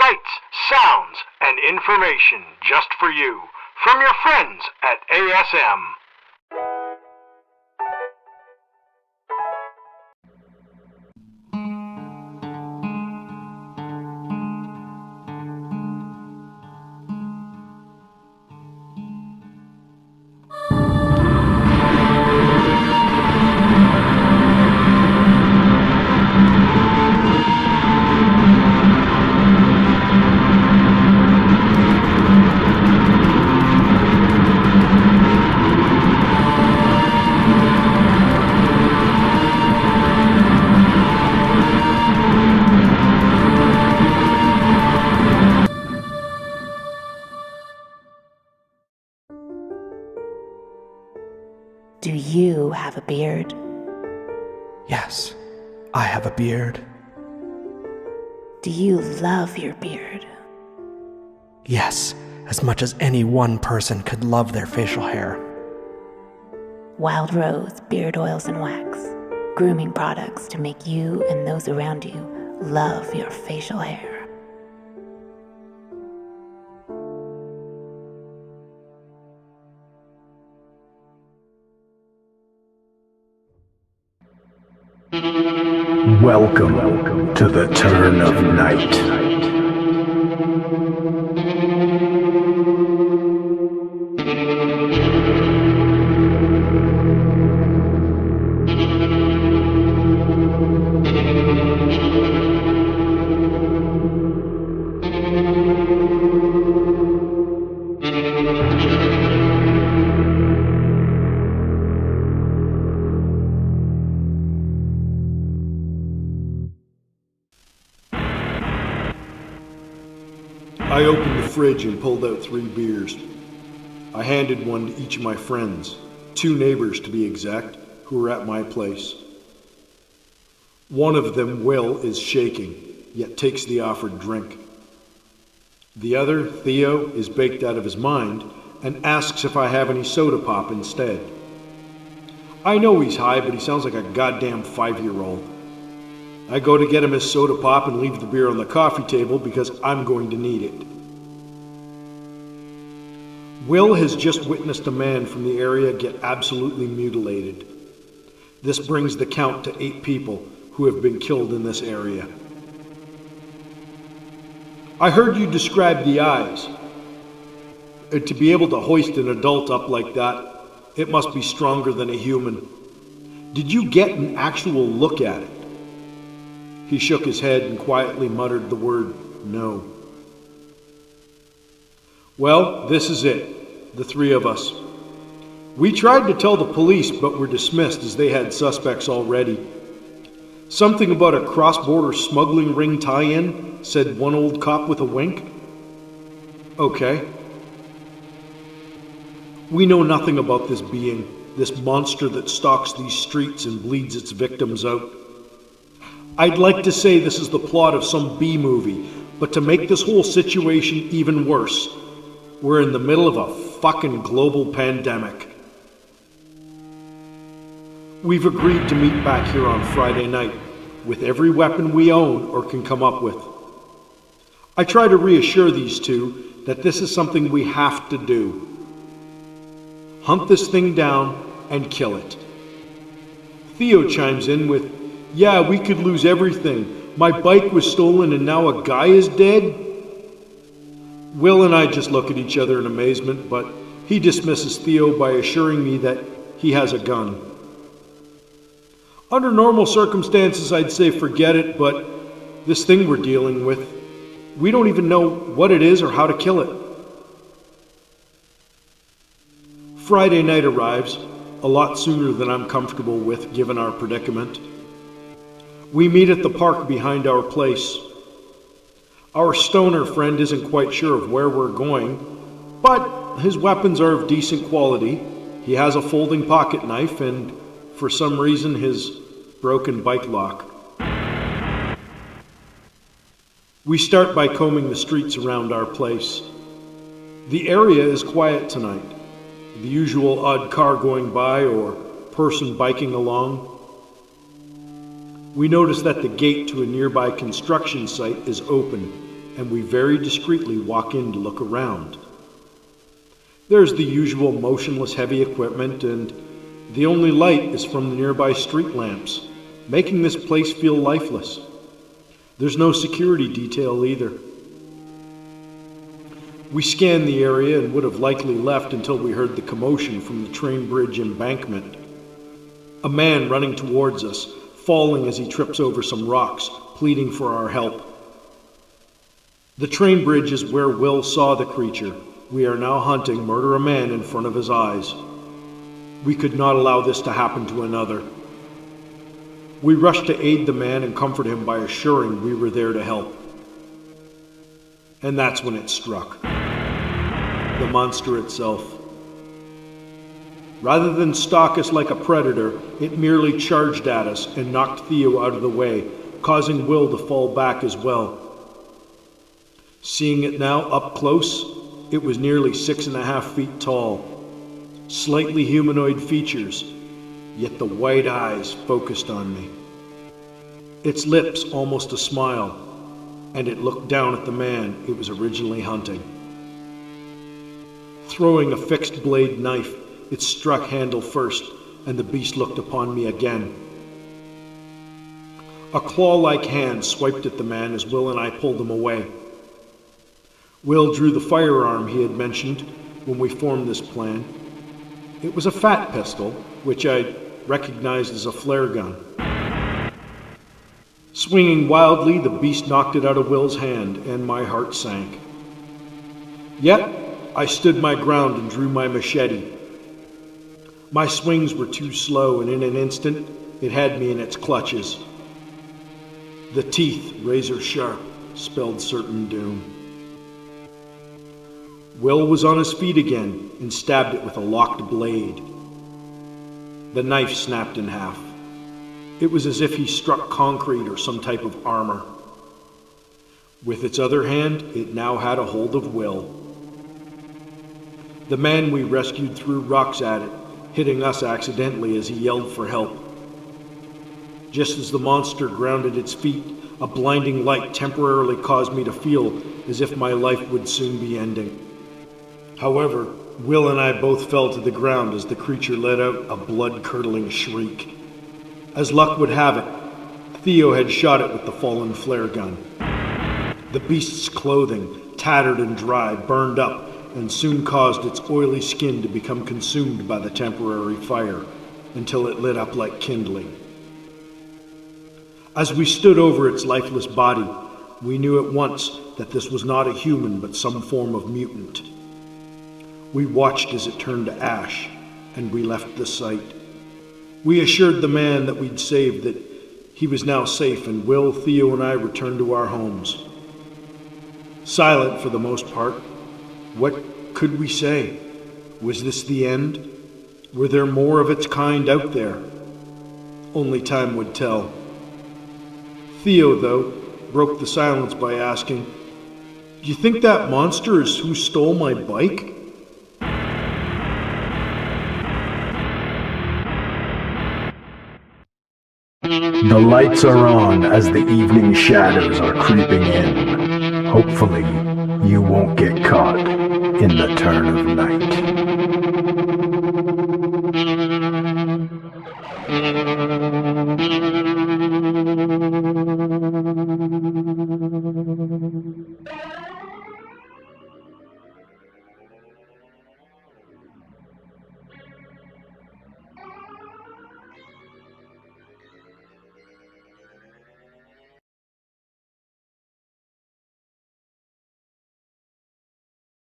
Sights, sounds, and information just for you from your friends at ASM. Do you have a beard? Yes, I have a beard. Do you love your beard? Yes, as much as any one person could love their facial hair. Wild Rose beard oils and wax, grooming products to make you and those around you love your facial hair. Welcome to the turn of night. I opened the fridge and pulled out 3 beers. I handed one to each of my friends, 2 neighbors to be exact, who were at my place. One of them, Will, is shaking, yet takes the offered drink. The other, Theo, is baked out of his mind and asks if I have any soda pop instead. I know he's high, but he sounds like a goddamn 5-year-old. I go to get him his soda pop and leave the beer on the coffee table because I'm going to need it. Will has just witnessed a man from the area get absolutely mutilated. This brings the count to 8 people who have been killed in this area. I heard you describe the eyes. To be able to hoist an adult up like that, it must be stronger than a human. Did you get an actual look at it? He shook his head and quietly muttered the word, no. Well, this is it, the 3 of us. We tried to tell the police, but were dismissed as they had suspects already. Something about a cross-border smuggling ring tie-in, said one old cop with a wink. Okay. We know nothing about this being, this monster that stalks these streets and bleeds its victims out. I'd like to say this is the plot of some B-movie, but to make this whole situation even worse, we're in the middle of a fucking global pandemic. We've agreed to meet back here on Friday night, with every weapon we own or can come up with. I try to reassure these 2 that this is something we have to do. Hunt this thing down and kill it. Theo chimes in with, yeah, we could lose everything. My bike was stolen and now a guy is dead? Will and I just look at each other in amazement, but he dismisses Theo by assuring me that he has a gun. Under normal circumstances, I'd say forget it, but this thing we're dealing with, we don't even know what it is or how to kill it. Friday night arrives, a lot sooner than I'm comfortable with given our predicament. We meet at the park behind our place. Our stoner friend isn't quite sure of where we're going, but his weapons are of decent quality. He has a folding pocket knife and, for some reason, his broken bike lock. We start by combing the streets around our place. The area is quiet tonight. The usual odd car going by or person biking along. We notice that the gate to a nearby construction site is open, and we very discreetly walk in to look around. There's the usual motionless heavy equipment, and the only light is from the nearby street lamps, making this place feel lifeless. There's no security detail either. We scanned the area and would have likely left until we heard the commotion from the train bridge embankment. A man running towards us, falling as he trips over some rocks, pleading for our help. The train bridge is where Will saw the creature. We are now hunting murder a man in front of his eyes. We could not allow this to happen to another. We rushed to aid the man and comfort him by assuring we were there to help. And that's when it struck. The monster itself. Rather than stalk us like a predator, it merely charged at us and knocked Theo out of the way, causing Will to fall back as well. Seeing it now up close, it was nearly 6.5 feet tall. Slightly humanoid features, yet the white eyes focused on me. Its lips almost a smile, and it looked down at the man it was originally hunting. Throwing a fixed blade knife, it struck handle first, and the beast looked upon me again. A claw-like hand swiped at the man as Will and I pulled him away. Will drew the firearm he had mentioned when we formed this plan. It was a fat pistol, which I recognized as a flare gun. Swinging wildly, the beast knocked it out of Will's hand, and my heart sank. Yet, I stood my ground and drew my machete. My swings were too slow, and in an instant, it had me in its clutches. The teeth, razor sharp, spelled certain doom. Will was on his feet again and stabbed it with a locked blade. The knife snapped in half. It was as if he struck concrete or some type of armor. With its other hand, it now had a hold of Will. The man we rescued threw rocks at it, hitting us accidentally as he yelled for help. Just as the monster grounded its feet, a blinding light temporarily caused me to feel as if my life would soon be ending. However, Will and I both fell to the ground as the creature let out a blood-curdling shriek. As luck would have it, Theo had shot it with the fallen flare gun. The beast's clothing, tattered and dry, burned up and soon caused its oily skin to become consumed by the temporary fire until it lit up like kindling. As we stood over its lifeless body, we knew at once that this was not a human but some form of mutant. We watched as it turned to ash, and we left the site. We assured the man that we'd saved that he was now safe, and Will, Theo, and I returned to our homes. Silent for the most part. What could we say? Was this the end? Were there more of its kind out there? Only time would tell. Theo, though, broke the silence by asking, "Do you think that monster is who stole my bike?" The lights are on as the evening shadows are creeping in. Hopefully, you won't get caught in the turn of night.